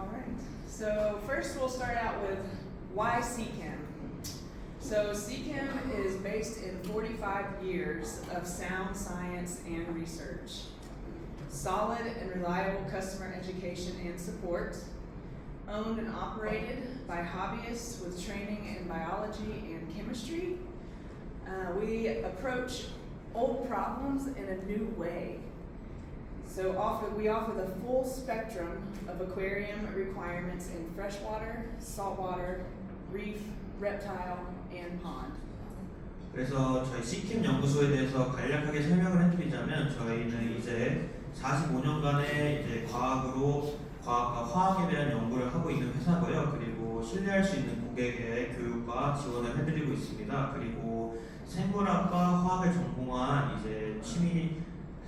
All right. So first we'll start out with why CChem. So CChem is based in 45 years of sound science and research, solid and reliable customer education and support, owned and operated by hobbyists with training in biology and chemistry. We approach old problems in a new way. So we offer the full spectrum of aquarium requirements in freshwater, saltwater, reef, reptile, and pond. 그래서 저희 CChem 연구소에 대해서 간략하게 설명을 해드리자면 저희는 이제 45년간의 이제 과학과 화학에 대한 연구를 하고 있는 회사고요. 그리고 신뢰할 수 있는 고객의 교육과 지원을 해드리고 있습니다. 그리고 생물학과 화학을 전공한 이제 취미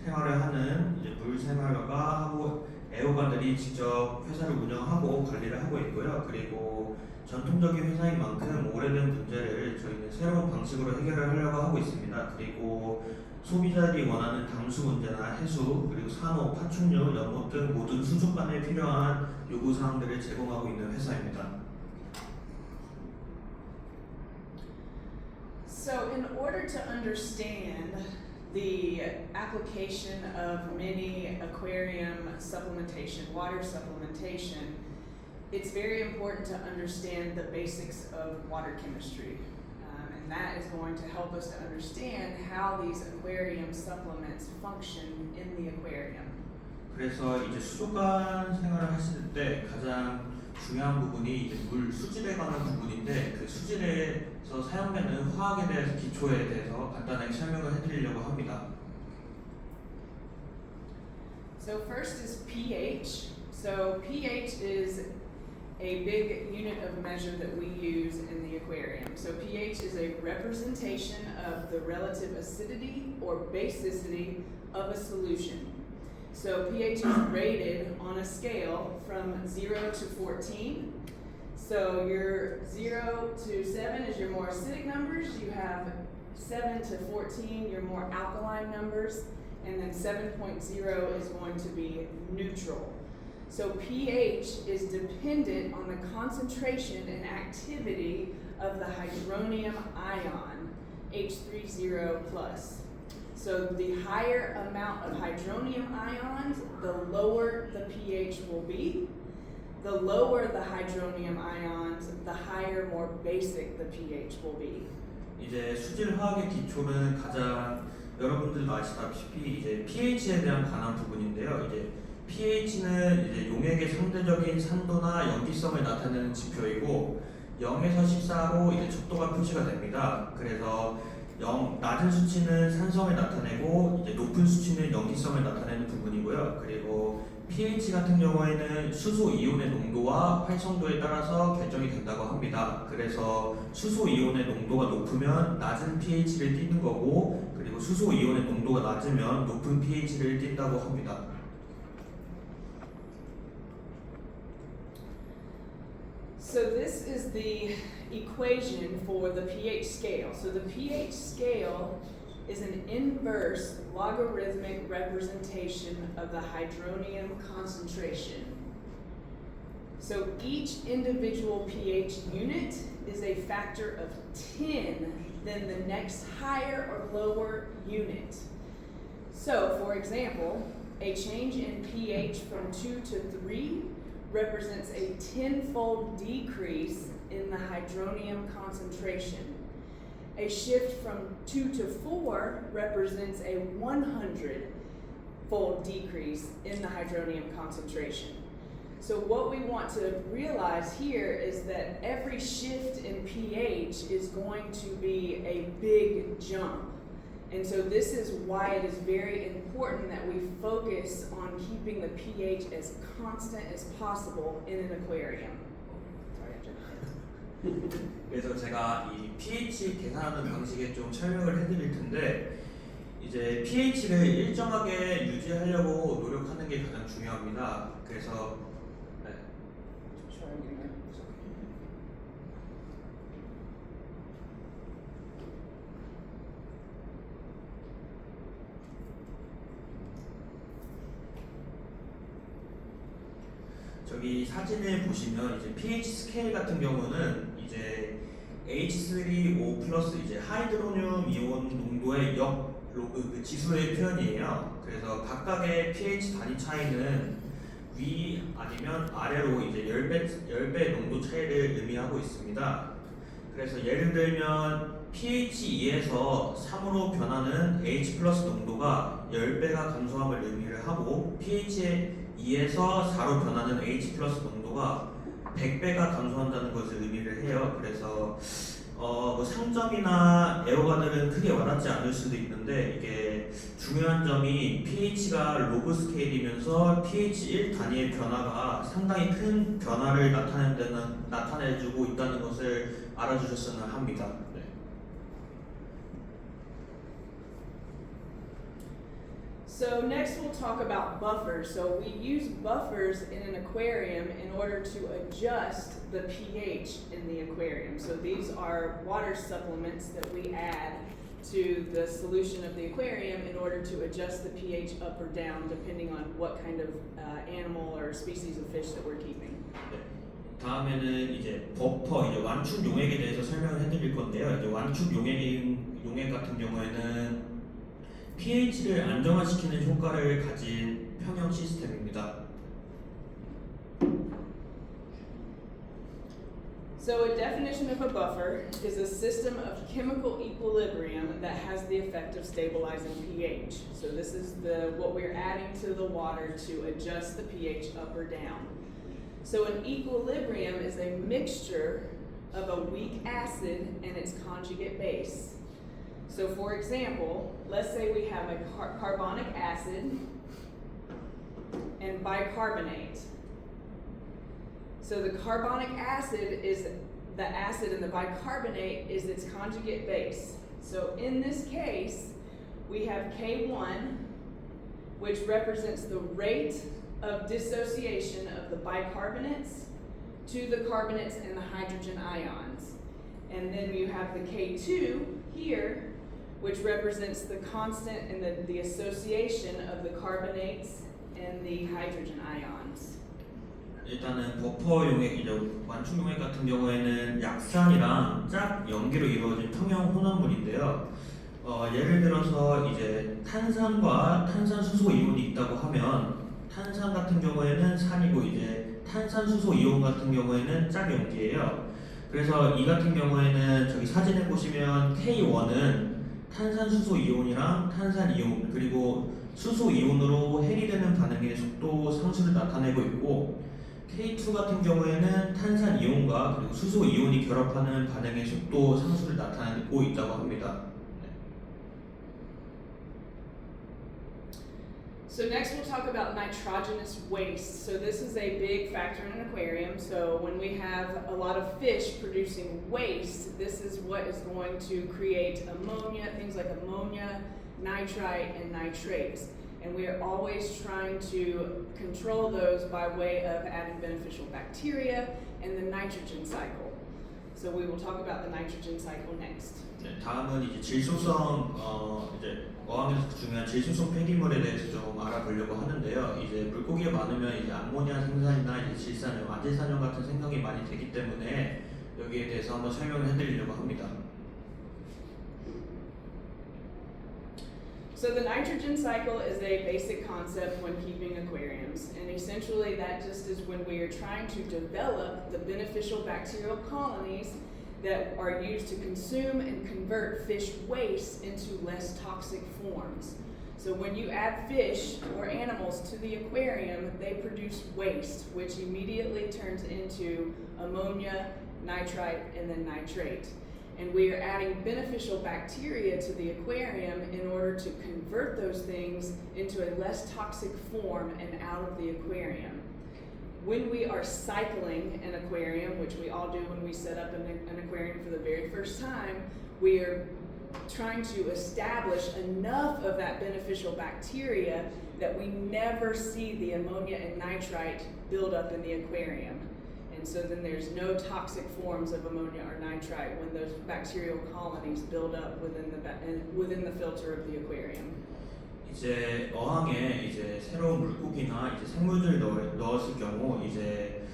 생활을 하는 이제 물생활가하고 애호가들이 직접 회사를 운영하고 관리를 하고 있고요. 그리고 전통적인 회사인 만큼 오래된 문제를 저희는 새로운 방식으로 해결을 하려고 하고 있습니다. 그리고 소비자들이 원하는 담수 문제나 해수, 그리고 산호, 파충류, 연못 등 모든 수족관에 필요한 요구사항들을 제공하고 있는 회사입니다. So in order to understand the application of many aquarium supplementation, water supplementation, it's very important to understand the basics of water chemistry. And that is going to help us to understand how these aquarium supplements function in the aquarium. 그래서 이제 수족관 생활을 하실 때 가장 중요한 부분이 이제 물 수질에 관한 부분인데 그 수질에서 사용되는 화학에 대해서 기초에 대해서 간단하게 설명을 해드리려고 합니다. So first is pH. So pH is a big unit of measure that we use in the aquarium. So pH is a representation of the relative acidity or basicity of a solution. So pH is rated on a scale from 0 to 14. So your 0 to 7 is your more acidic numbers. You have 7 to 14, your more alkaline numbers. And then 7.0 is going to be neutral. So pH is dependent on the concentration and activity of the hydronium ion, H30+. So the higher amount of hydronium ions, the lower the pH will be. The lower the hydronium ions, the higher, more basic the pH will be. 이제 수질 화학의 기초는 가장 여러분들도 아시다시피 이제 pH에 대한 관한 부분인데요. 이제 pH는 이제 용액의 상대적인 산도나 염기성을 나타내는 지표이고 0에서 14로 이제 척도가 표시가 됩니다. 그래서 낮은 수치는 산성을 나타내고 이제 높은 수치는 염기성을 나타내는 부분이고요. 그리고 pH 같은 경우에는 수소 이온의 농도와 활성도에 따라서 결정이 된다고 합니다. 그래서 수소 이온의 농도가 높으면 낮은 pH를 띠는 거고 그리고 수소 이온의 농도가 낮으면 높은 pH를 띈다고 합니다. So this is the equation for the pH scale. So the pH scale is an inverse logarithmic representation of the hydronium concentration. So each individual pH unit is a factor of 10 than the next higher or lower unit. So for example, a change in pH from 2 to 3 represents a 10-fold decrease in the hydronium concentration. A shift from 2 to 4 represents a 100-fold decrease in the hydronium concentration. So what we want to realize here is that every shift in pH is going to be a big jump. And so this is why it is very important that we focus on keeping the pH as constant as possible in an aquarium. 그래서 제가 이 pH 계산하는 방식에 좀 설명을 해드릴 텐데 이제 pH를 일정하게 유지하려고 노력하는 게 가장 중요합니다. 그래서 여기 사진을 보시면 이제 pH 스케일 같은 경우는 이제 H3O 플러스 이제 하이드로늄 이온 농도의 역 로그 그 지수의 표현이에요. 그래서 각각의 pH 단위 차이는 위 아니면 아래로 이제 10배 농도 차이를 의미하고 있습니다. 그래서 예를 들면 pH 2에서 3으로 변하는 H 플러스 농도가 10배가 감소함을 의미를 하고 pH 2에서 4로 변하는 H 플러스 농도가 100배가 감소한다는 것을 의미를 해요. 그래서 뭐 상점이나 애호가들은 크게 와닿지 않을 수도 있는데 이게 중요한 점이 pH가 로그 스케일이면서 pH 1 단위의 변화가 상당히 큰 변화를 나타내주고 있다는 것을 알아주셨으면 합니다. 네. So next we'll talk about buffers. So we use buffers in an aquarium in order to adjust the pH in the aquarium. So these are water supplements that we add to the solution of the aquarium in order to adjust the pH up or down depending on what kind of animal or species of fish that we're keeping. 네. 다음에는 이제 버퍼, 이제 완축 용액에 대해서 설명을 해드릴 건데요. 이제 완축 용액 같은 경우에는 pH를 안정화시키는 효과를 가진 평형 시스템입니다. So a definition of a buffer is a system of chemical equilibrium that has the effect of stabilizing pH. So this is what we're adding to the water to adjust the pH up or down. So an equilibrium is a mixture of a weak acid and its conjugate base. So for example, let's say we have a carbonic acid and bicarbonate. So the carbonic acid is the acid and the bicarbonate is its conjugate base. So in this case, we have K1, which represents the rate of dissociation of the bicarbonates to the carbonates and the hydrogen ions. And then you have the K2 here, which represents the constant and the association of the carbonates and the hydrogen ions. 일단은 버퍼 용액이죠. 완축 용액 같은 경우에는 약산이랑 짝 염기로 이루어진 평형 혼합물인데요. 예를 들어서 이제 탄산과 탄산수소 이온이 있다고 하면 탄산 같은 경우에는 산이고 이제 탄산수소 이온 같은 경우에는 짝 염기예요. 그래서 이 같은 경우에는 저기 사진을 보시면 K1은 탄산수소 이온이랑 탄산 이온 그리고 수소 이온으로 해리되는 반응의 속도 상수를 나타내고 있고 K2 같은 경우에는 탄산 이온과 그리고 수소 이온이 결합하는 반응의 속도 상수를 나타내고 있다고 합니다. So next we'll talk about nitrogenous waste. So this is a big factor in an aquarium. So when we have a lot of fish producing waste, this is what is going to create ammonia, things like ammonia, nitrite, and nitrates. And we are always trying to control those by way of adding beneficial bacteria and the nitrogen cycle. So we will talk about the nitrogen cycle next. 네, 다음은 이제 질소성 이제 어항에서 중요한 질소성 폐기물에 대해서 좀 알아보려고 하는데요. 이제 물고기가 많으면 이제 암모니아 생산이나 이제 질산염, 아질산염 같은 생성이 많이 되기 때문에 여기에 대해서 한번 설명을 해드리려고 합니다. So the nitrogen cycle is a basic concept when keeping aquariums, and essentially that just is when we are trying to develop the beneficial bacterial colonies that are used to consume and convert fish waste into less toxic forms. So when you add fish or animals to the aquarium, they produce waste, which immediately turns into ammonia, nitrite, and then nitrate. And we are adding beneficial bacteria to the aquarium in order to convert those things into a less toxic form and out of the aquarium. When we are cycling an aquarium, which we all do when we set up an aquarium for the very first time, we are trying to establish enough of that beneficial bacteria that we never see the ammonia and nitrite build up in the aquarium. And so then there's no toxic forms of ammonia or nitrite when those bacterial colonies build up within the filter of the aquarium. 이제 어항에 이제 새로운 물고기나 이제 생물들을 넣었을 경우 이제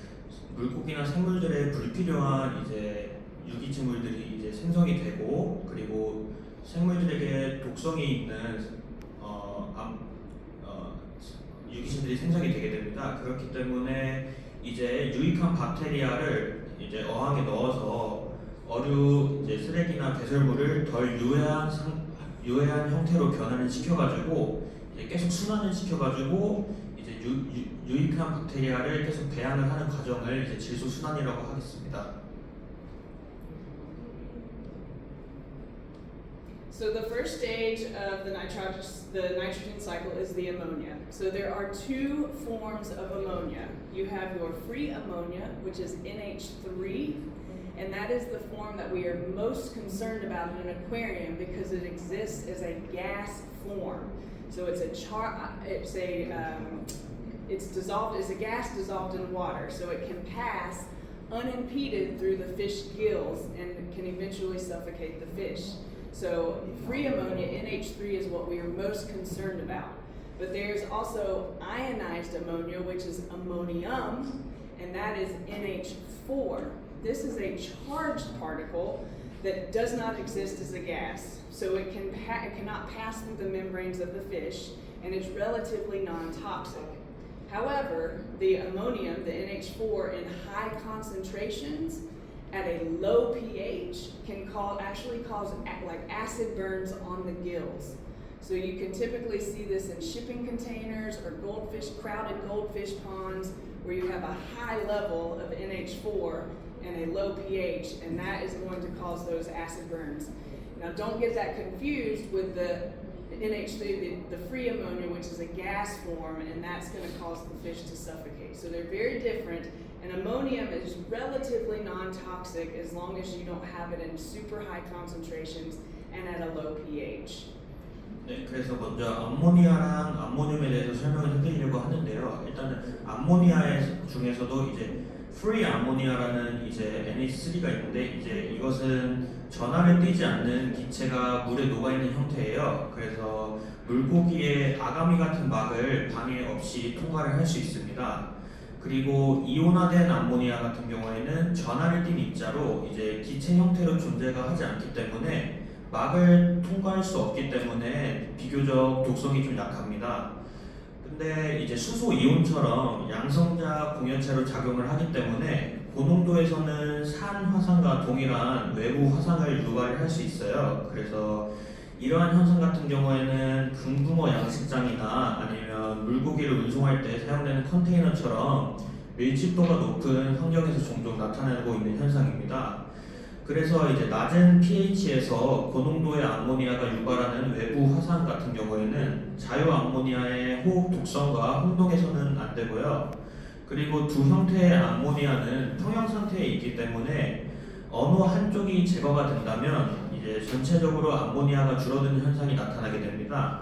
물고기나 생물들의 불필요한 이제 유기체물들이 이제 생성이 되고 그리고 생물들에게 독성이 있는 유기체들이 생성이 되게 됩니다. 그렇기 때문에 이제 유익한 박테리아를 이제 어항에 넣어서 어류 이제 쓰레기나 배설물을 덜 유해한 형태로 변화를 시켜가지고 이제 계속 순환을 시켜가지고 이제 유익한 박테리아를 계속 배양을 하는 과정을 이제 질소 순환이라고 하겠습니다. So the first stage of the nitrogen cycle is the ammonia. So there are two forms of ammonia. You have your free ammonia, which is NH3, and that is the form that we are most concerned about in an aquarium because it exists as a gas form. So it's dissolved as a gas dissolved in water. So it can pass unimpeded through the fish gills and can eventually suffocate the fish. So free ammonia, NH3, is what we are most concerned about. But there's also ionized ammonia, which is ammonium, and that is NH4. This is a charged particle that does not exist as a gas. So it cannot pass through the membranes of the fish, and it's relatively non-toxic. However, the ammonium, the NH4, in high concentrations at a low pH can actually cause like acid burns on the gills. So you can typically see this in shipping containers or crowded goldfish ponds where you have a high level of NH4 and a low pH, and that is going to cause those acid burns. Now don't get that confused with the NH3, the free ammonia, which is a gas form, and that's going to cause the fish to suffocate. So they're very different. And ammonium is relatively non-toxic as long as you don't have it in super high concentrations and at a low pH. 네, 그래서 먼저 암모니아랑 암모늄에 대해서 설명을 해드리려고 하는데요. 일단은 암모니아 중에서도 이제 free 아모니아라는 이제 NH3가 있는데 이제 이것은 전하를 띠지 않는 기체가 물에 녹아 있는 형태예요. 그래서 물고기의 아가미 같은 막을 방해 없이 통과를 할 수 있습니다. 그리고 이온화된 암모니아 같은 경우에는 전하를 띤 입자로 이제 기체 형태로 존재가 하지 않기 때문에 막을 통과할 수 없기 때문에 비교적 독성이 좀 약합니다. 근데 이제 수소 이온처럼 양성자 공연체로 작용을 하기 때문에 고농도에서는 산 화산과 동일한 외부 화산을 유발을 할 수 있어요. 그래서 이러한 현상 같은 경우에는 금붕어 양식장이나 아니면 물고기를 운송할 때 사용되는 컨테이너처럼 밀집도가 높은 환경에서 종종 나타나고 있는 현상입니다. 그래서 이제 낮은 pH에서 고농도의 암모니아가 유발하는 외부 화산 같은 경우에는 자유 암모니아의 호흡 독성과 혼동해서는 안 되고요. 그리고 두 형태의 암모니아는 평형 상태에 있기 때문에 어느 한쪽이 제거가 된다면 이제 전체적으로 암모니아가 줄어드는 현상이 나타나게 됩니다.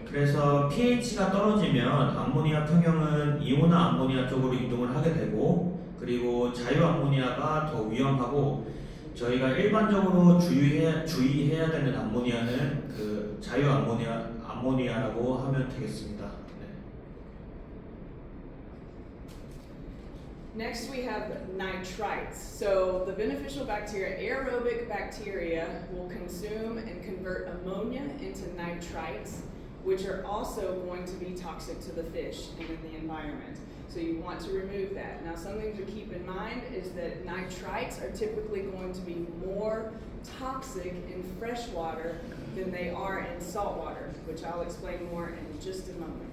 그래서 pH가 떨어지면 암모니아 평형은 이온화 암모니아 쪽으로 이동을 하게 되고 그리고 자유 암모니아가 더 위험하고 저희가 일반적으로 주의해야 되는 암모니아는 그 자유 암모니아라고 하면 되겠습니다. Next we have nitrites. So the beneficial bacteria, aerobic bacteria, will consume and convert ammonia into nitrites, which are also going to be toxic to the fish and in the environment. So you want to remove that. Now something to keep in mind is that nitrites are typically going to be more toxic in fresh water than they are in salt water, which I'll explain more in just a moment.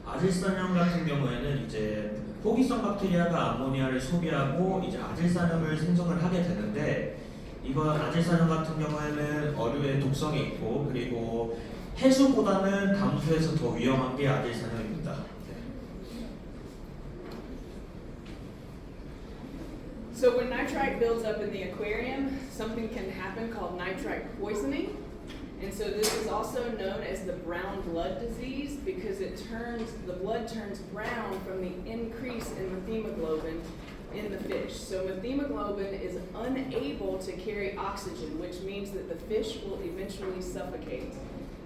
아질산염 같은 경우에는 이제 호기성 박테리아가 암모니아를 소비하고 이제 아질산염을 생성을 하게 되는데 이건 아질산염 같은 경우에는 어류에 독성이 있고 그리고 해수보다는 담수에서 더 위험한 게 아질산염입니다. So when nitrite builds up in the aquarium, something can happen called nitrite poisoning. And so this is also known as the brown blood disease because the blood turns brown from the increase in methemoglobin in the fish. So methemoglobin is unable to carry oxygen, which means that the fish will eventually suffocate.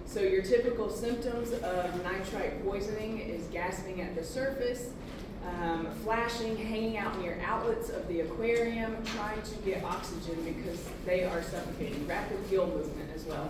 So your typical symptoms of nitrite poisoning is gasping at the surface, flashing, hanging out near outlets of the aquarium, trying to get oxygen because they are suffocating, rapid gill movement as well.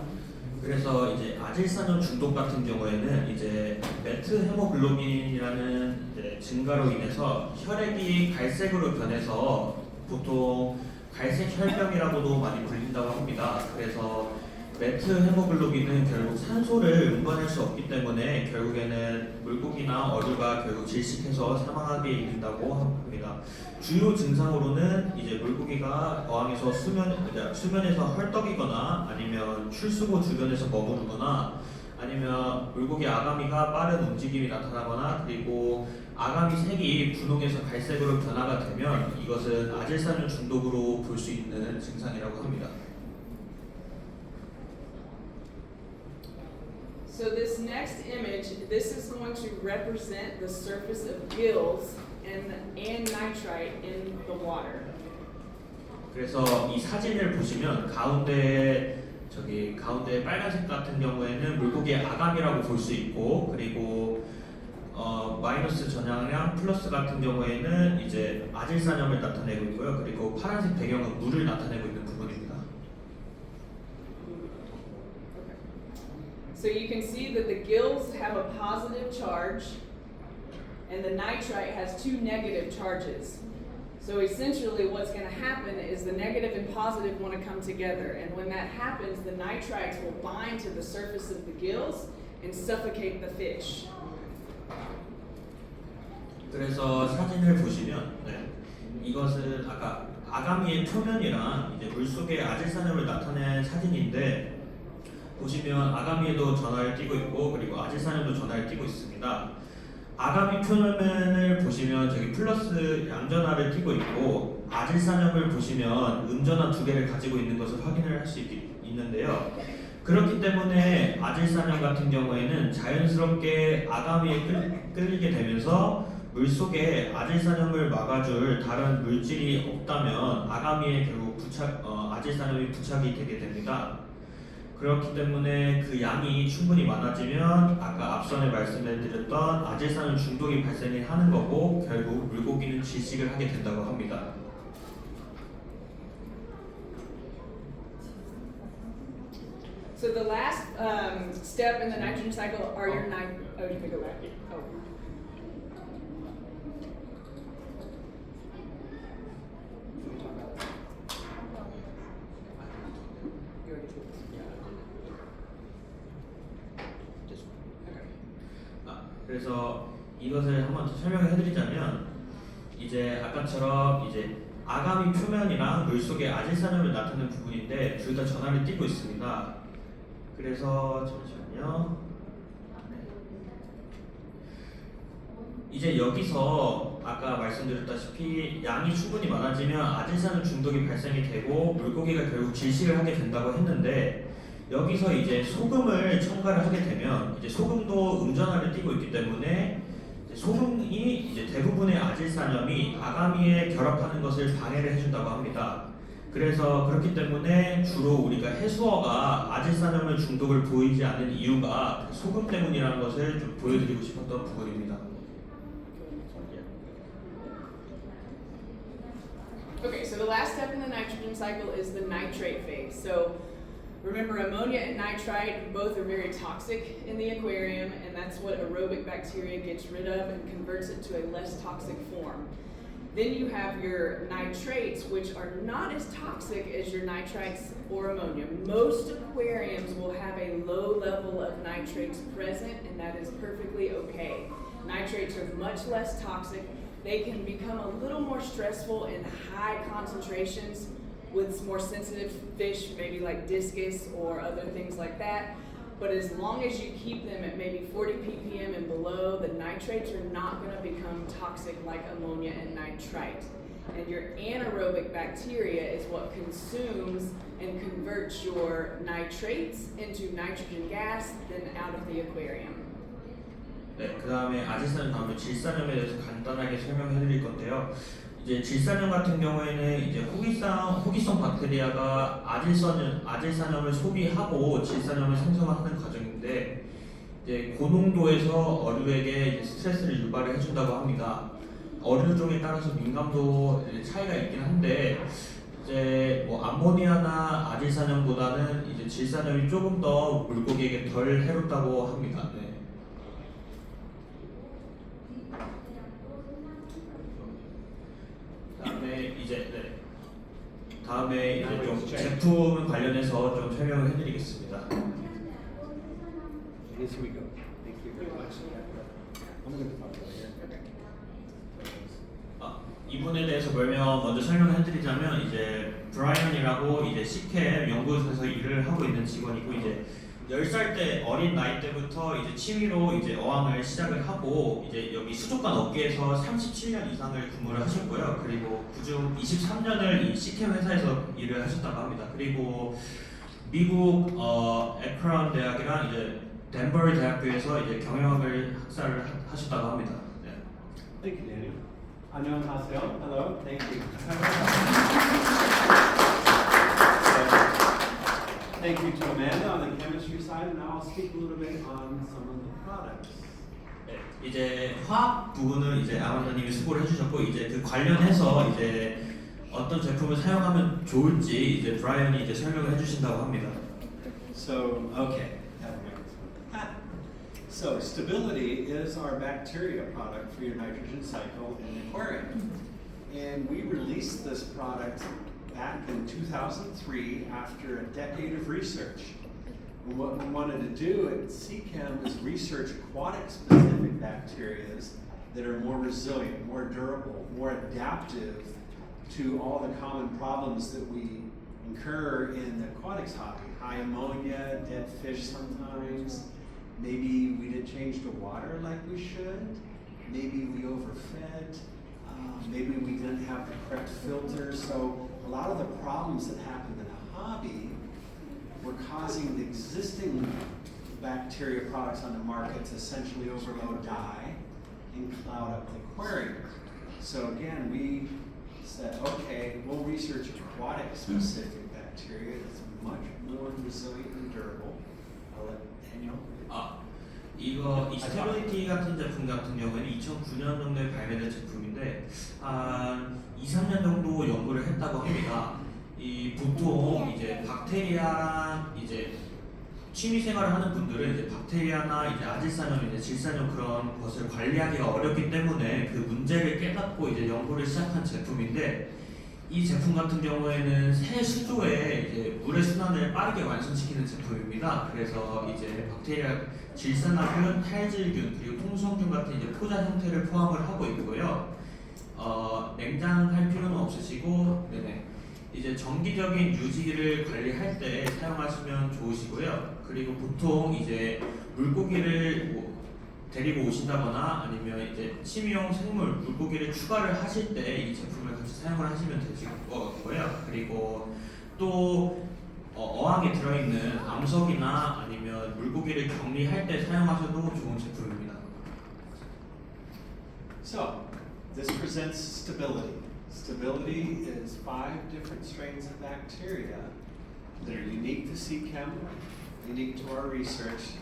그래서 이제 아질산염 중독 같은 경우에는 이제 메트 헤모글로빈이라는 이제 증가로 인해서 혈액이 갈색으로 변해서 보통 갈색 혈병이라고도 많이 불린다고 합니다. 그래서 메트 헤모글로빈은 결국 산소를 응고할 수 없기 때문에 결국에는 물고기나 어류가 결국 질식해서 사망하게 이른다고 합니다. 주요 증상으로는 이제 물고기가 어항에서 수면에서 헐떡이거나 아니면 출수구 주변에서 머무르거나 아니면 물고기 아가미가 빠른 움직임이 나타나거나 그리고 아가미 색이 분홍에서 갈색으로 변화가 되면 이것은 아질산염 중독으로 볼 수 있는 증상이라고 합니다. So this next image, this is going to represent the surface of gills and nitrite in the water. 그래서 이 사진을 보시면 가운데 빨간색 같은 경우에는 물고기의 아감이라고 볼 수 있고 그리고 마이너스 전향량 플러스 같은 경우에는 이제 아질산염을 나타내고 있고요. 그리고 파란색 배경은 물을 나타내고 있는 부분입니다. So you can see that the gills have a positive charge and the nitrite has two negative charges. So essentially what's going to happen is the negative and positive want to come together, and when that happens the nitrites will bind to the surface of the gills and suffocate the fish. 그래서 사진을 보시면 이것은 아까 아가미의 표면이랑 이제 물속의 아질산염을 나타낸 사진인데 보시면 아가미에도 전하를 띠고 있고 그리고 아질산염도 전하를 띠고 있습니다. 아가미 표면을 보시면 저기 플러스 양전하를 띠고 있고 아질산염을 보시면 음전하 두 개를 가지고 있는 것을 확인을 할 수 있는데요. 그렇기 때문에 아질산염 같은 경우에는 자연스럽게 아가미에 끌리게 되면서 물속에 아질산염을 막아줄 다른 물질이 없다면 아가미에 결국 아질산염이 부착이 되게 됩니다. 그렇기 때문에 그 양이 충분히 많아지면 아까 앞선에 말씀드렸던 아질산염 중독이 발생이 하는 거고 결국 물고기는 질식을 하게 된다고 합니다. So the last step in the nitrogen cycle are your oh, you can go back. Oh. 그래서 이것을 한번 더 설명을 해드리자면 이제 아까처럼 이제 아가미 표면이랑 물속에 아질산염을 나타내는 부분인데 둘 다 전하를 띠고 있습니다. 그래서 잠시만요. 이제 여기서 아까 말씀드렸다시피 양이 충분히 많아지면 아질산염 중독이 발생이 되고 물고기가 결국 질식을 하게 된다고 했는데 여기서 이제 소금을 첨가를 하게 되면 이제 소금도 음전하를 띠고 있기 때문에 소금이 이제 대부분의 아질산염이 아가미에 결합하는 것을 방해를 해준다고 합니다. 그래서 그렇기 때문에 주로 우리가 해수어가 아질산염을 중독을 보이지 않는 이유가 소금 때문이라는 것을 좀 보여드리고 싶었던 부분입니다. Okay, so the last step in the nitrogen cycle is the nitrate phase. So remember, ammonia and nitrite both are very toxic in the aquarium, and that's what aerobic bacteria gets rid of and converts it to a less toxic form. Then you have your nitrates, which are not as toxic as your nitrites or ammonia. Most aquariums will have a low level of nitrates present, and that is perfectly okay. Nitrates are much less toxic. They can become a little more stressful in high concentrations with more sensitive fish, maybe like discus or other things like that. But as long as you keep them at maybe 40 ppm and below, the nitrates are not going to become toxic like ammonia and nitrite. And your anaerobic bacteria is what consumes and converts your nitrates into nitrogen gas, then out of the aquarium. 네, 그 다음에 아질산염 다음에 질산염에 대해서 간단하게 설명해 드릴 건데요. 이제 질산염 같은 경우에는 이제 호기성 박테리아가 아질산염을 소비하고 질산염을 생성하는 과정인데 이제 고농도에서 어류에게 이제 스트레스를 유발을 해준다고 합니다. 어류종에 따라서 민감도 이제 차이가 있긴 한데 이제 뭐 암모니아나 아질산염보다는 이제 질산염이 조금 더 물고기에게 덜 해롭다고 합니다. 네. 다음에 이제 좀 제품 관련해서 좀 설명을 해드리겠습니다. Yes, here we go. Thank you very much. I'm going to talk about here. 이분에 대해서 먼저 설명을 해드리자면 이제 브라이언이라고 이제 시캠 연구소에서 일을 하고 있는 직원이고 이제 10살 때 어린 나이 때부터 이제 취미로 이제 어항을 시작을 하고 이제 여기 수족관 업계에서 37년 이상을 근무를 하셨고요. 그리고 그중 23년을 이 시캠 회사에서 일을 하셨다고 합니다. 그리고 미국 에크론 대학이랑 이제 덴버 대학교에서 이제 경영학을 학사를 하셨다고 합니다. 네. Thank you, Daniel. 안녕하세요. Hello. Thank you. Thank you to Amanda on the chemistry side, and I'll speak a little bit on some of the products. 네, 이제 화학 부분은 이제 아마다님이 수고를 해주셨고 이제 그 관련해서 이제 어떤 제품을 사용하면 좋을지 이제 브라이언이 이제 설명을 해주신다고 합니다. So, okay. So, Stability is our bacteria product for your nitrogen cycle in the aquarium. And we released this product back in 2003 after a decade of research. And what we wanted to do at CChem is research aquatic-specific bacteria that are more resilient, more durable, more adaptive to all the common problems that we incur in the aquatics hobby. High ammonia, dead fish sometimes. Maybe we didn't change the water like we should. Maybe we overfed. Maybe we didn't have the correct filter. So a lot of the problems that happened in the hobby were causing the existing bacteria products on the market to essentially overload, die, and cloud up the aquarium. So again, we said, okay, we'll research aquatic specific bacteria that's much more resilient and durable. I'll let Daniel. 이 스테빌리티 같은 제품 같은 경우에는 2009년 정도에 발매된 제품인데 한 2-3년 정도 연구를 했다고 합니다. 이 보통 이제 박테리아랑 이제 취미 생활을 하는 분들은 이제 박테리아나 이제 아질산염, 이제 질산염 그런 것을 관리하기가 어렵기 때문에 그 문제를 깨닫고 이제 연구를 시작한 제품인데 이 제품 같은 경우에는 새 수조에 이제 물의 순환을 빠르게 완성시키는 제품입니다. 그래서 이제 박테리아, 질산화균, 탈질균 그리고 통성균 같은 이제 포자 형태를 포함을 하고 있고요. 냉장할 필요는 없으시고, 이제 정기적인 유지를 관리할 때 사용하시면 좋으시고요. 그리고 보통 이제 물고기를 데리고 오신다거나 아니면 이제 취미용 생물, 물고기를 추가를 하실 때 이 제품을 같이 사용을 하시면 되실 것 같고요. 그리고 또 어항에 들어있는 암석이나 아니면 물고기를 격리할 때 사용하셔도 좋은 제품입니다. So, this presents stability. Stability is 5 different strains of bacteria that are unique to CChem, unique to our research.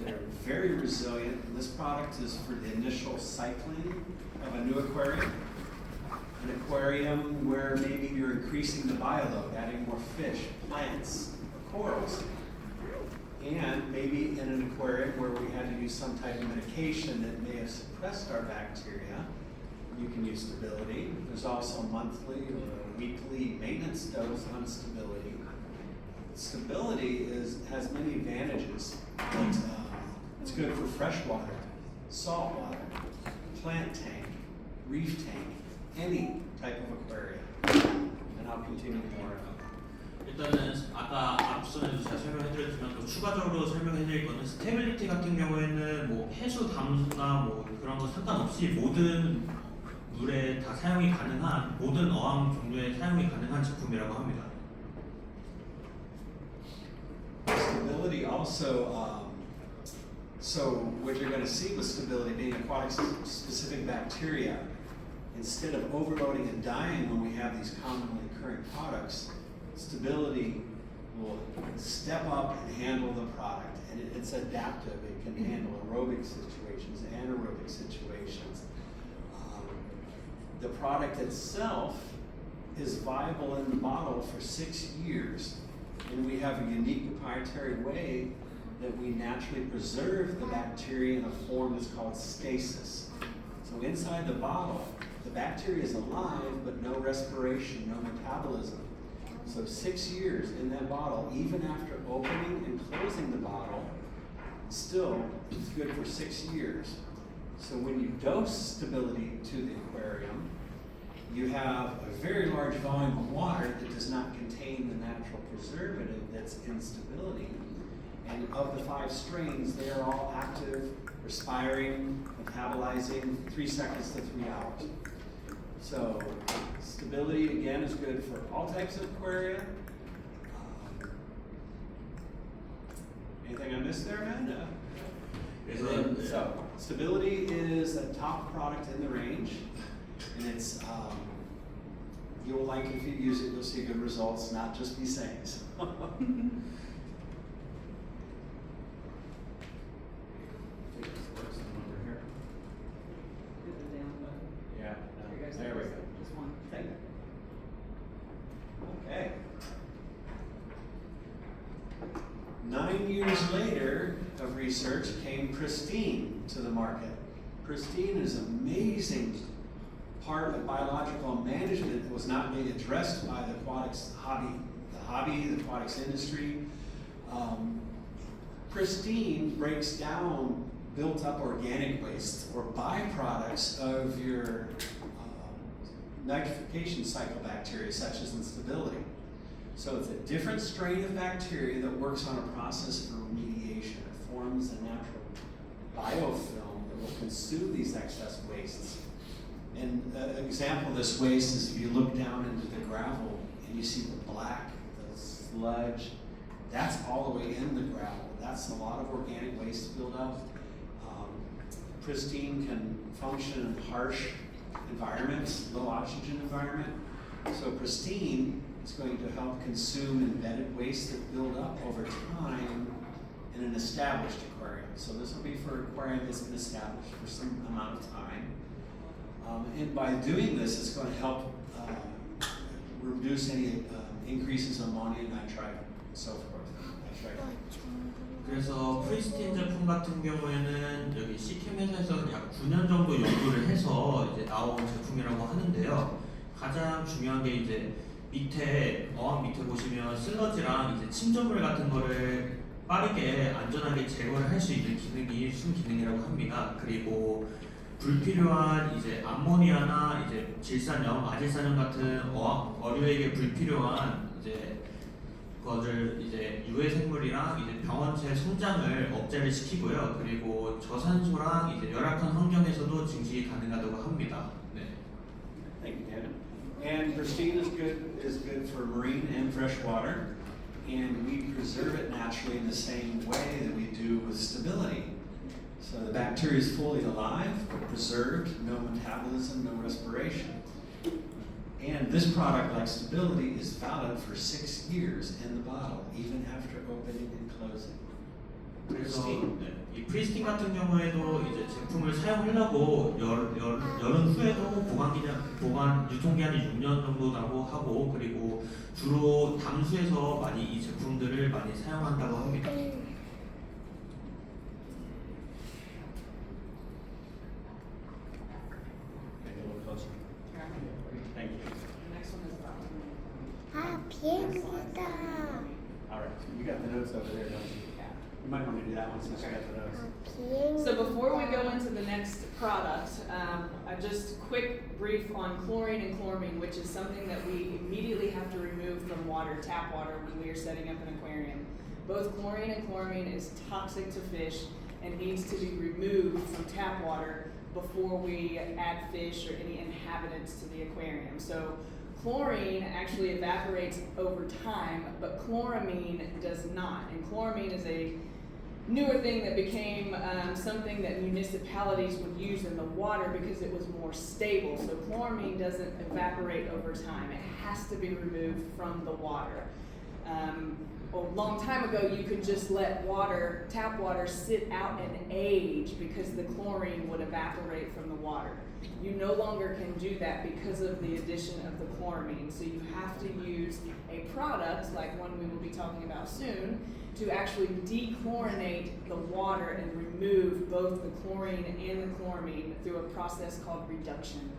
They're very resilient, and this product is for the initial cycling of a new aquarium. An aquarium where maybe you're increasing the bioload, adding more fish, plants, corals. And maybe in an aquarium where we had to use some type of medication that may have suppressed our bacteria, you can use Stability. There's also monthly or weekly maintenance dose on Stability. Stability has many advantages. It's good for freshwater, saltwater, plant tank, reef tank, any type of aquarium. And I'll continue more. 일단은 아까 앞서는 제가 설명해드렸지만 또 추가적으로 설명해드릴 거는 스테빌리티 같은 경우에는 뭐 해수 담수나 뭐 그런 거 상관없이 모든 물에 다 사용이 가능한 모든 어항 종류에 사용이 가능한 제품이라고 합니다. Stability also, so what you're going to see with Stability being aquatic specific bacteria instead of overloading and dying when we have these commonly occurring products, Stability will step up and handle the product. And it's adaptive. It can handle aerobic situations, anaerobic situations. The product itself is viable in the bottle for 6 years. And we have a unique proprietary way that we naturally preserve the bacteria in a form that's called stasis. So inside the bottle, the bacteria is alive, but no respiration, no metabolism. So 6 years in that bottle, even after opening and closing the bottle, still it's good for 6 years. So when you dose Stability to the aquarium, you have a very large volume of water that does not contain the natural preservative that's in Stability. And of the 5 strains, they are all active, respiring, metabolizing 3 seconds to 3 hours. So Stability, again, is good for all types of aquaria. Anything I missed there, Amanda? So Stability is a top product in the range, and it's you'll like it if you use it. You'll see good results, not just be saying so. Yeah, there we go. Just one. Thank you. Okay. 9 years later of research came Pristine to the market. Pristine is an amazing part of biological management that was not being addressed by the aquatics hobby, the aquatics industry. Pristine breaks down built up organic waste or byproducts of your nitrification cycle bacteria, such as Stability. So it's a different strain of bacteria that works on a process for remediation. It forms a natural biofilm that will consume these excess wastes. And an example of this waste is if you look down into the gravel and you see the black, the sludge, that's all the way in the gravel. That's a lot of organic waste buildup. Pristine can function in harsh environments, low oxygen environment. So Pristine is going to help consume embedded waste that build up over time in an established aquarium. So this will be for an aquarium that's been established for some amount of time. And by doing this, it's going to help reduce any increases in ammonium nitrite and so forth. That's right. 그래서 프리스틴 제품 같은 경우에는 여기 시캠 회사에서 약 9년 정도 연구를 해서 이제 나온 제품이라고 하는데요. 가장 중요한 게 이제 밑에 어항 밑에 보시면 슬러지랑 이제 침전물 같은 거를 빠르게 안전하게 제거를 할 수 있는 기능이 순기능이라고 합니다. 그리고 불필요한 이제 암모니아나 이제 질산염, 아질산염 같은 어류에게 불필요한 이제 것을 이제 유해 생물이랑 이제 병원체 성장을 억제를 시키고요. 그리고 저산소랑 이제 열악한 환경에서도 증식이 가능하다고 합니다. 네. Thank you, David. And Pristine is good for marine and freshwater, and we preserve it naturally in the same way that we do with Stability. So the bacteria is fully alive, but preserved, no metabolism, no respiration. And this product, like Stability, is valid for 6 years in the bottle, even after opening and closing. 그래서 이 프리스틴 같은 경우에도 이제 제품을 사용하려고 여름 후에도 보관 유통기한이 6년 정도라고 하고 그리고 주로 담수에서 많이 이 제품들을 많이 사용한다고 합니다. Thank you. The next one is about. 아, 비행기다. All right, so you got the notes over there, don't you? You might want to do that one since you got the notes. 아, 비행기. So before we go into the next product, just quick brief on chlorine and chloramine, which is something that we immediately have to remove from water, tap water, when we are setting up an aquarium. Both chlorine and chloramine is toxic to fish and needs to be removed from tap water before we add fish or any inhabitants to the aquarium. So chlorine actually evaporates over time, but chloramine does not. And chloramine is a newer thing that became something that municipalities would use in the water because it was more stable. So chloramine doesn't evaporate over time. It has to be removed from the water. A long time ago, you could just let water, tap water, sit out and age because the chlorine would evaporate from the water. You no longer can do that because of the addition of the chloramine. So you have to use a product, like one we will be talking about soon, to actually dechlorinate the water and remove both the chlorine and the chloramine through a process called reduction.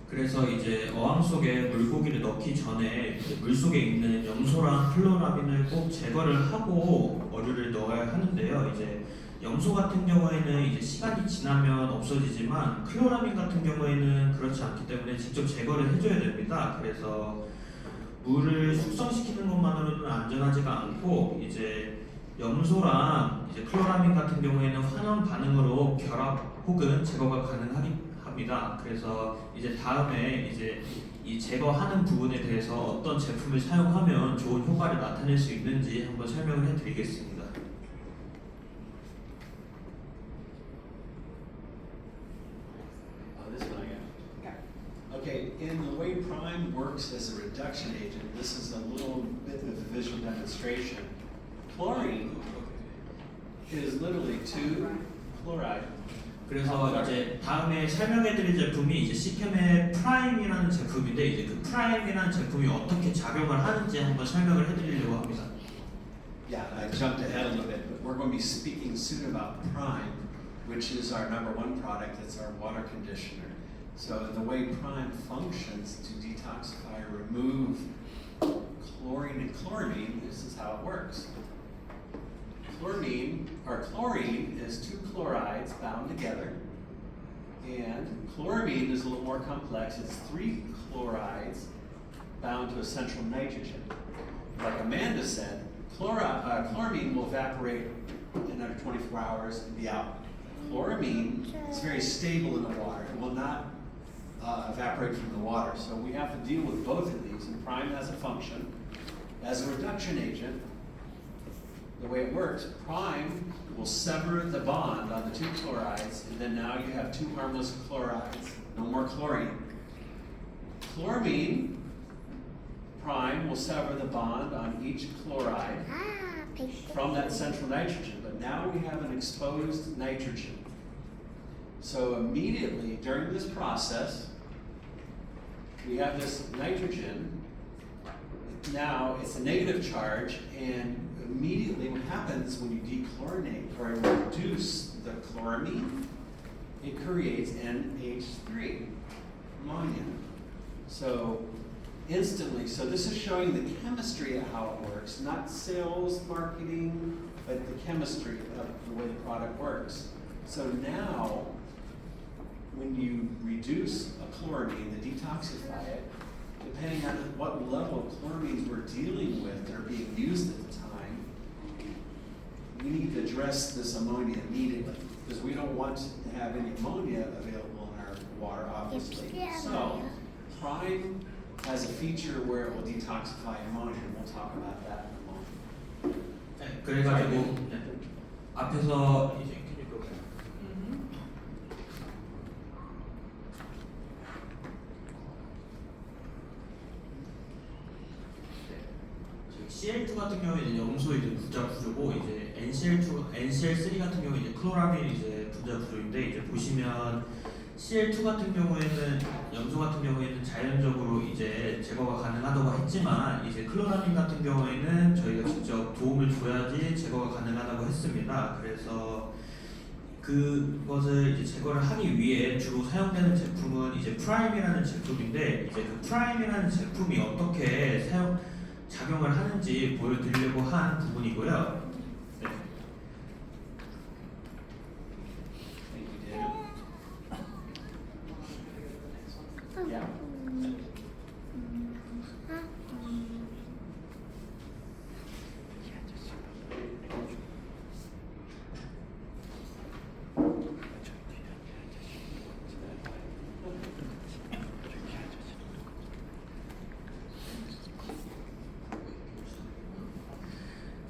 그래서 이제 어항 속에 물고기를 넣기 전에 이제 물 속에 있는 염소랑 클로라민을 꼭 제거를 하고 어류를 넣어야 하는데요. 이제 염소 같은 경우에는 이제 시간이 지나면 없어지지만 클로라민 같은 경우에는 그렇지 않기 때문에 직접 제거를 해줘야 됩니다. 그래서 물을 숙성시키는 것만으로는 안전하지가 않고 이제 염소랑 이제 클로라민 같은 경우에는 환원 반응으로 결합 혹은 제거가 가능합니다. 그래서 이제 다음에 이제 이 제거하는 부분에 대해서 어떤 제품을 사용하면 좋은 효과를 나타낼 수 있는지 한번 설명을 해드리겠습니다. This one I got. Okay, and the way Prime works as a reduction agent, this is a little bit of a visual demonstration. Chlorine is literally 2 chloride. 그래서 이제 다음에 설명해드릴 제품이 이제 시캠의 프라임이라는 제품인데 이제 그 프라임이라는 제품이 어떻게 작용을 하는지 한번 설명을 해드리려고 합니다. Yeah, I jumped ahead a little bit, but we're going to be speaking soon about Prime, which is our #1 product. It's our water conditioner. So the way Prime functions to detoxify or remove chlorine and chloramine, this is how it works. Chlorine is 2 chlorides bound together, and chloramine is a little more complex. It's 3 chlorides bound to a central nitrogen. Like Amanda said, chloramine will evaporate in under 24 hours and be out. Chloramine is very stable in the water. It will not evaporate from the water. So we have to deal with both of these, and Prime has a function. As a reduction agent, the way it works, Prime will sever the bond on the 2 chlorides, and then now you have 2 harmless chlorides, no more chlorine. Chloramine, Prime will sever the bond on each chloride from that central nitrogen, but now we have an exposed nitrogen. So immediately during this process, we have this nitrogen. Now it's a negative charge, and immediately what happens when you dechlorinate or reduce the chloramine, it creates NH3, ammonia. So instantly, so this is showing the chemistry of how it works, not sales, marketing, but the chemistry of the way the product works. So now, when you reduce a chloramine, to detoxify it, depending on what level of chloramines we're dealing with that are being used at the time, we need to address this ammonia immediately, because we don't want to have any ammonia available in our water, obviously. So, Prime has a feature where it will detoxify ammonia, and we'll talk about that in a moment. 네, 그래가지고 네, 앞에서 이제 CL2 같은 경우에 이제 염소 이제 부자 구조고 이제 NCl3 같은 경우에 이제 클로라민 이제 부자 구조인데 이제 보시면 CL2 같은 경우에는 염소 같은 경우에는 자연적으로 이제 제거가 가능하다고 했지만 이제 클로라민 같은 경우에는 저희가 직접 도움을 줘야지 제거가 가능하다고 했습니다. 그래서 그것을 이제 제거를 하기 위해 주로 사용되는 제품은 이제 프라임이라는 제품인데 이제 그 프라임이라는 제품이 어떻게 작용을 하는지 보여드리려고 한 부분이고요. 네. Thank you, Daniel. Yeah.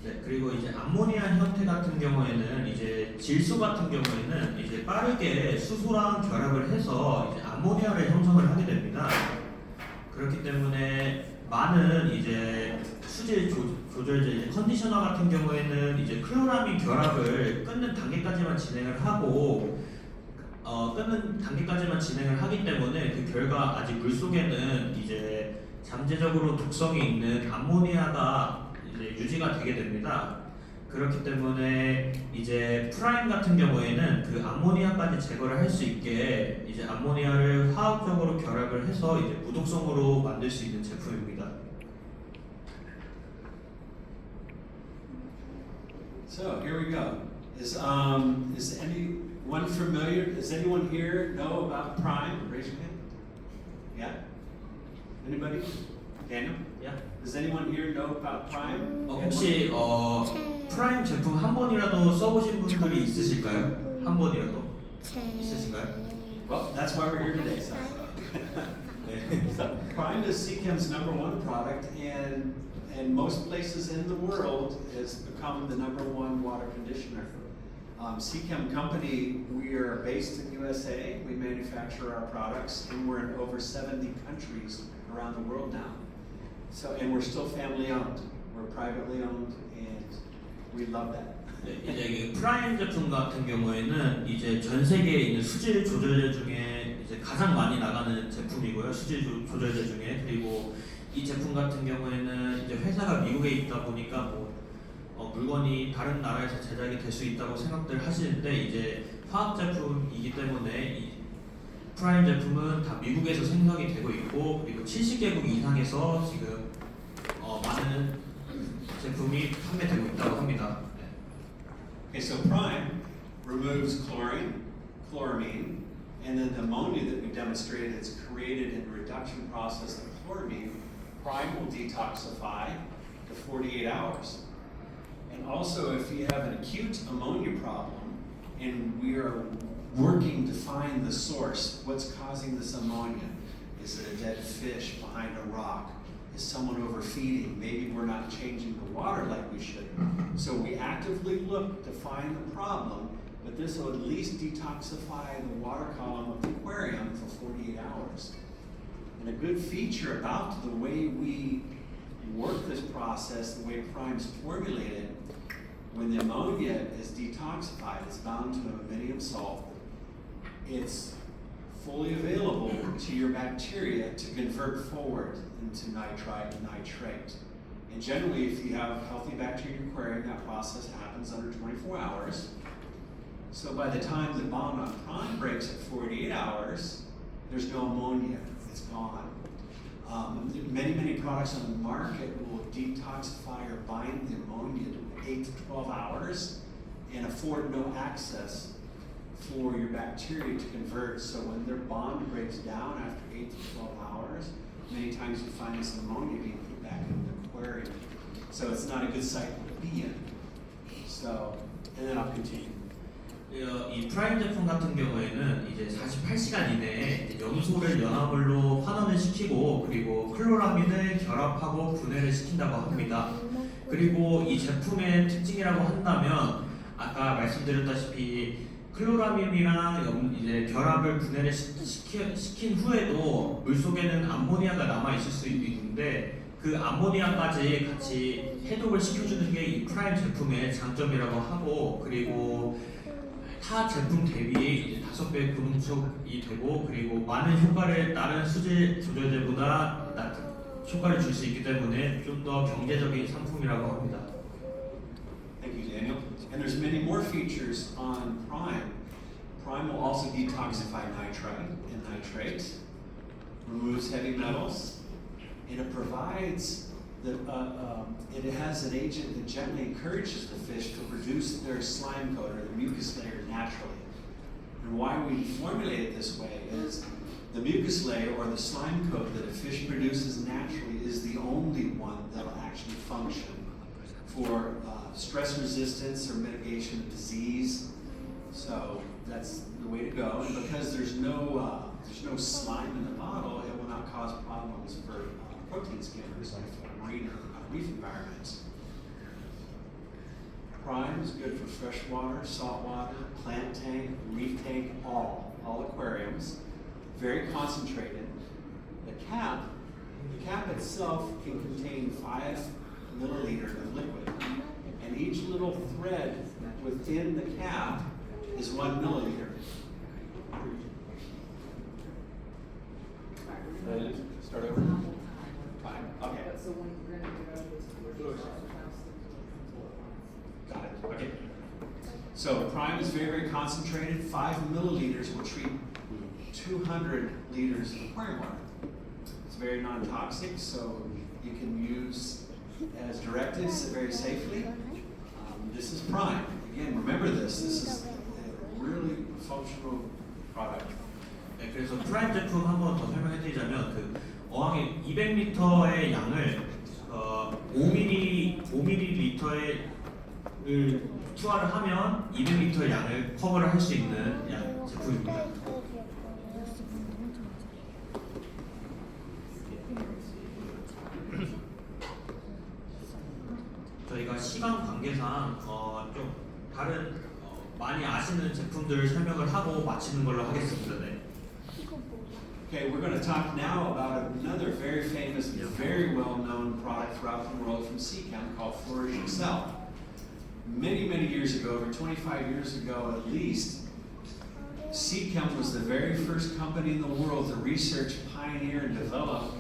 네, 그리고 이제 암모니아 형태 같은 경우에는 이제 질소 같은 경우에는 이제 빠르게 수소랑 결합을 해서 이제 암모니아를 형성을 하게 됩니다. 그렇기 때문에 많은 이제 수질 조절제 이제 컨디셔너 같은 경우에는 이제 클로라민 결합을 끊는 단계까지만 진행을 하고 끊는 단계까지만 진행을 하기 때문에 그 결과 아직 물 속에는 이제 잠재적으로 독성이 있는 암모니아가 이제 유지가 되게 됩니다. 그렇기 때문에 이제 프라임 같은 경우에는 그 암모니아까지 제거를 할 수 있게 이제 암모니아를 화학적으로 결합을 해서 이제 무독성으로 만들 수 있는 제품입니다. So here we go. Is anyone familiar? Does anyone here know about Prime? Raise your hand. Yeah. Anybody? Daniel? Yeah. Does anyone here know about Prime? 혹시 프라임 제품 한 번이라도 써보신 분들이 있으실까요? 한 번이라도 있으신가요? Well, that's why we're here today. So. So Prime is CChem's #1 product, and most places in the world has become the #1 water conditioner. CChem Company, we are based in USA. We manufacture our products, and we're in over 70 countries around the world now. So, and we're still family owned. We're privately owned, and we love that. 네, 이제 그 프라임 제품 같은 경우에는 이제 전 세계에 있는 수질 조절제 중에 이제 가장 많이 나가는 제품이고요. 수질 조절제 중에. 그리고 이 제품 같은 경우에는 이제 회사가 미국에 있다 보니까 물건이 다른 나라에서 제작이 될 수 있다고 생각들 하시는데 이제 화학 제품이기 때문에 이 프라임 제품은 다 미국에서 생산이 되고 있고 그리고 70개국 이상에서 지금 많은 제품이 판매되고 있다고 합니다. Okay, so Prime removes chlorine, chloramine, and then the ammonia that we demonstrated is created in the reduction process of chloramine. Prime will detoxify to 48 hours. And also, if you have an acute ammonia problem, and we are working to find the source, what's causing this ammonia? Is it a dead fish behind a rock? Is someone overfeeding? Maybe we're not changing the water like we should. So we actively look to find the problem, but this will at least detoxify the water column of the aquarium for 48 hours. And a good feature about the way we work this process, the way Prime's formulated, when the ammonia is detoxified, it's bound to an ammonium salt, it's fully available to your bacteria to convert forward into nitrite and nitrate. And generally, if you have healthy bacteria in your aquarium, that process happens under 24 hours. So by the time the bond on Prime breaks at 48 hours, there's no ammonia, it's gone. Many products on the market will detoxify or bind the ammonia to 8 to 12 hours and afford no access for your bacteria to convert. So when their bond breaks down after 8 to 12 hours, many times you find this ammonia being put back in the aquarium. So it's not a good cycle to be in. So, and then I'll continue. 이 프라임 제품 같은 경우에는 이제 48시간 이내에 이제 염소를 연화물로 환원을 시키고 그리고 클로라민을 결합하고 분해를 시킨다고 합니다. 그리고 이 제품의 특징이라고 한다면 아까 말씀드렸다시피 클로라민이랑 이제 결합을 분해를 시킨 후에도 물 속에는 암모니아가 남아 있을 수 있는데 그 암모니아까지 같이 해독을 시켜주는 게 이 프라임 제품의 장점이라고 하고 그리고 타 제품 대비 이제 5배 근속이 되고 그리고 많은 효과를 다른 수질 조절제보다 효과를 줄 수 있기 때문에 좀 더 경제적인 상품이라고 합니다. Thank you, Daniel. And there's many more features on Prime. Prime will also detoxify nitrite and nitrate, removes heavy metals, and it provides it has an agent that gently encourages the fish to produce their slime coat or the mucus layer naturally. And why we formulate it this way is the mucus layer or the slime coat that a fish produces naturally is the only one that will actually function for stress resistance or mitigation of disease. So that's the way to go. And because there's no slime in the bottle, it will not cause problems for protein skimmers like marine or reef environments. Prime is good for freshwater, saltwater, plant tank, reef tank, all aquariums. Very concentrated. The cap itself can contain 5 milliliters of liquid, and each little thread within the cap is 1 milliliter. Ready? Start over? Fine. Okay. That's the one we're gonna do. Got it. Okay. So Prime is very, very concentrated. 5 milliliters will treat 200 liters of aquarium water. It's very non-toxic, so you can use as directed very safely. This is Prime. Again, remember this. This is a really functional product. 네, 그래서 프라임 제품 한 번 더 설명해드리자면 그 어항에 200리터의 양을 5ml를 투하를 하면 200리터의 양을 커버를 할 수 있는 양 제품입니다. 저희가 시간 관계상 좀 다른 많이 아시는 제품들을 설명을 하고 마치는 걸로 하겠습니다. 네. Okay, we're going to talk now about another very famous, very well-known product throughout the world from Seachem called Flourish Excel. Many, many years ago, over 25 years ago at least, Seachem was the very first company in the world to research, pioneer, and develop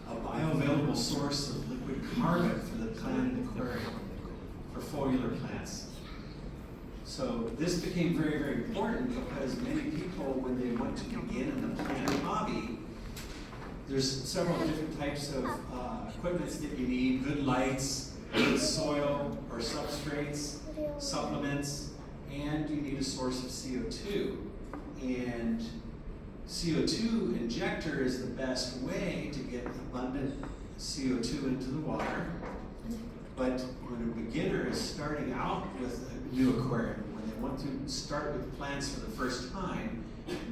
a bioavailable source of liquid carbon for the plant aquarium for foliar plants. So this became very, very important because many people, when they want to begin in the plant hobby, there's several different types of equipments that you need: good lights, good soil or substrates, supplements, and you need a source of CO2. And CO2 injector is the best way to get abundant CO2 into the water. But when a beginner is starting out with a new aquarium, when they want to start with plants for the first time,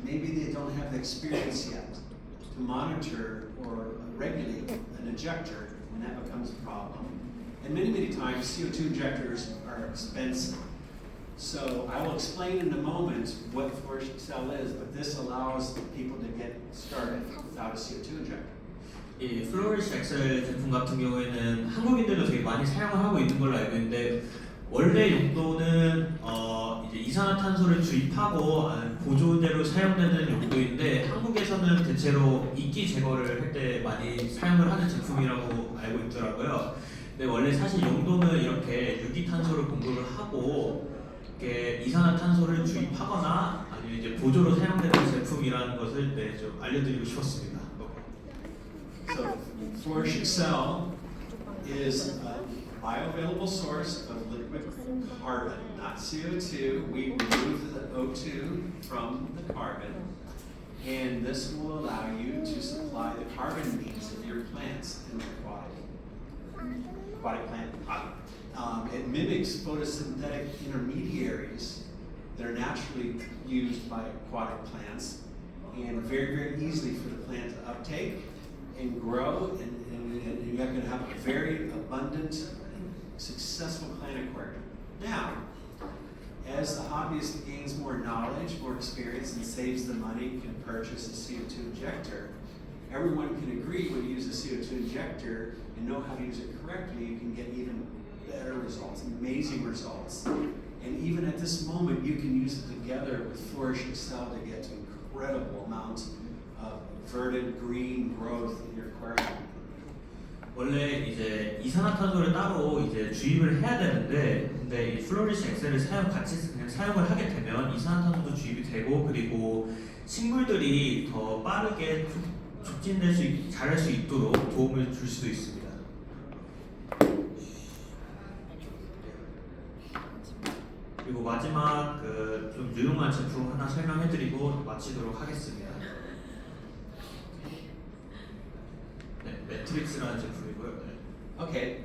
maybe they don't have the experience yet to monitor or regulate an injector, and that becomes a problem. And many, many times CO2 injectors are expensive. So I will explain in a moment what Flourish Excel is, but this allows people to get started without a CO2 injector. 이 플로리시 엑셀 제품 같은 경우에는 한국인들도 되게 많이 사용을 하고 있는 걸로 알고 있는데 원래 용도는 이제 이산화탄소를 주입하고 보조제로 사용되는 용도인데 한국에서는 대체로 이끼 제거를 할 때 많이 사용을 하는 제품이라고 알고 있더라고요. 근데 원래 사실 용도는 이렇게 유기탄소를 공급을 하고 이렇게 이산화탄소를 주입하거나 아니면 이제 보조로 사용되는 제품이라는 것을 네, 좀 알려드리고 싶었습니다. So Flourish Excel is a bioavailable source of liquid carbon, not CO2. We remove the O2 from the carbon, and this will allow you to supply the carbon needs of your plants in the aquatic plant. It mimics photosynthetic intermediaries that are naturally used by aquatic plants, and very, very easily for the plant to uptake and grow, and you're going to have a very abundant, successful plant aquarium. Now, as the hobbyist gains more knowledge, more experience, and saves the money, can purchase a CO2 injector, everyone can agree when you use a CO2 injector and know how to use it correctly, you can get even better results, amazing results. And even at this moment, you can use it together with Flourish Excel to get incredible amounts of verdant green growth in your aquarium. 원래 이제 이산화탄소를 따로 이제 주입을 해야 되는데 근데 이 플로리시 엑셀을 같이 그냥 사용을 하게 되면 이산화탄소도 주입이 되고 그리고 식물들이 더 빠르게 촉진될 자랄 수 있도록 도움을 줄 수도 있습니다. 그리고 마지막 좀 유용한 제품 하나 설명해드리고 마치도록 하겠습니다. 네, 매트릭스라는 제품이고요. 네. Okay.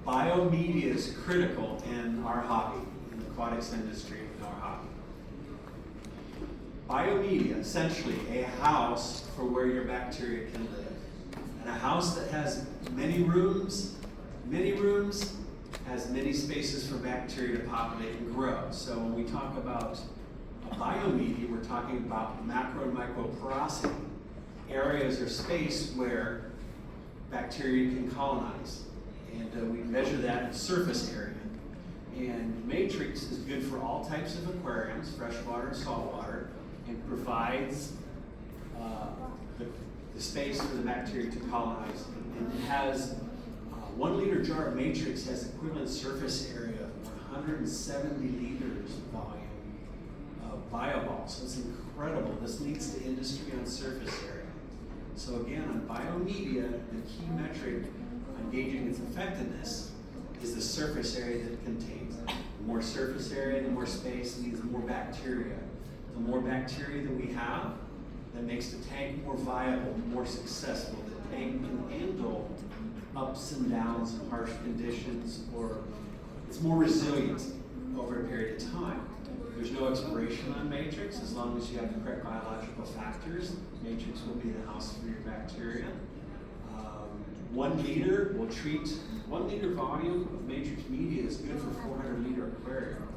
Biomedia is critical in our hobby, in the aquatics industry, in our hobby. Biomedia, essentially a house for where your bacteria can live. And a house that has many rooms has many spaces for bacteria to populate and grow. So when we talk about a biomedia, we're talking about macro and micro porosity, areas or space where bacteria can colonize. And we measure that in surface area. And Matrix is good for all types of aquariums, freshwater and saltwater, and provides the space for the bacteria to colonize. And it has 1 liter jar of Matrix has equivalent surface area of 170 liters volume of bioball. So it's incredible. This leads to industry on surface area. So again, on biomedia, the key metric on gauging its effectiveness is the surface area that it contains. The more surface area, the more space means more bacteria. The more bacteria that we have, that makes the tank more viable, more successful. The tank can handle ups and downs and harsh conditions, or it's more resilient over a period of time. There's no expiration on Matrix. As long as you have the correct biological factors, Matrix will be the house for your bacteria. 1 liter will treat, 1 liter volume of Matrix media is good for 400 liter aquarium.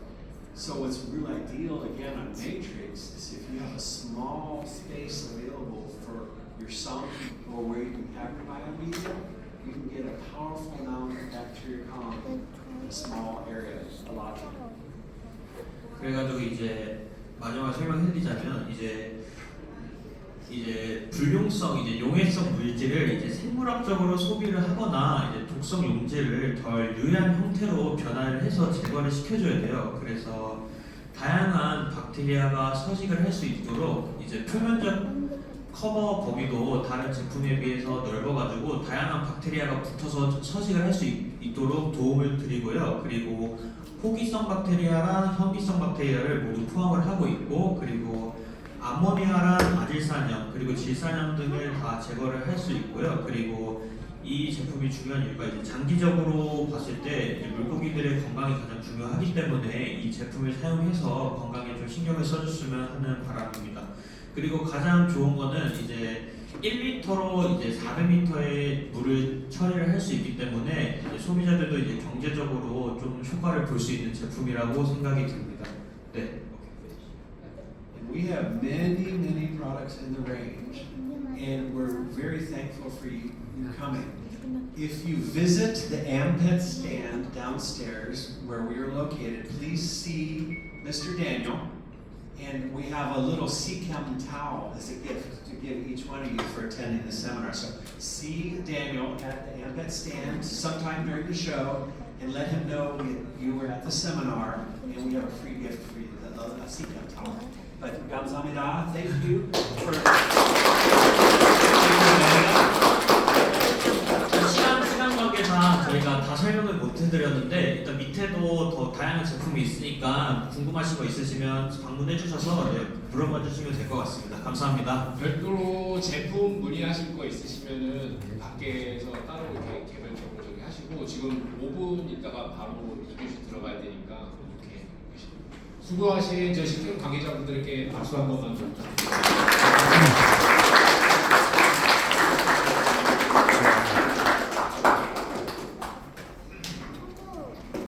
So what's real ideal, again, on Matrix is if you have a small space available for your sump or where you can have your biomedia, you can get a powerful amount of bacteria colony in a small area, a lot of them. 그래가지고 이제 마지막으로 설명해드리자면 이제 불용성, 이제 용해성 물질을 이제 생물학적으로 소비를 하거나 이제 독성 용제를 덜 유해한 형태로 변화를 해서 제거를 시켜줘야 돼요. 그래서 다양한 박테리아가 서식을 할 수 있도록 이제 표면적 커버 범위도 다른 제품에 비해서 넓어가지고 다양한 박테리아가 붙어서 서식을 할 수 있도록 도움을 드리고요. 그리고 호기성 박테리아랑 현미성 박테리아를 모두 포함을 하고 있고, 그리고 아모니아랑 아질산염 그리고 질산염 등을 다 제거를 할 수 있고요. 그리고 이 제품이 중요한 이유가 이제 장기적으로 봤을 때 이제 물고기들의 건강이 가장 중요하기 때문에 이 제품을 사용해서 건강에 좀 신경을 써줬으면 하는 바람입니다. 그리고 가장 좋은 거는 이제 1리터로 이제 400리터의 물을 처리를 할 수 있기 때문에 이제 소비자들도 이제 경제적으로 좀 효과를 볼 수 있는 제품이라고 생각이 듭니다. 네. And we have many products in the range, and we're very thankful for you coming. If you visit the AMPET stand downstairs where we are located, please see Mr. Daniel. And we have a little CChem towel as a gift to give each one of you for attending the seminar. So see Daniel at the AMPET stand sometime during the show and let him know you were at the seminar, and we have a free gift for you, a CChem towel. But 감사합니다. Thank you for 시간 관계상 저희가 다 설명을 못 해드렸는데 일단 밑에도 더 다양한 제품이 있으니까 궁금하신 거 있으시면 방문해 주셔서 물어봐 주시면 될 것 같습니다. 감사합니다. 별도로 제품 문의하실 거 있으시면은 밖에서 따로 이렇게 개별적으로 저기 하시고, 지금 5분 있다가 바로 2교시 들어가야 되니까 이렇게 수고하신 저 식품 관계자분들께 박수 한 번만 좀 부탁드립니다.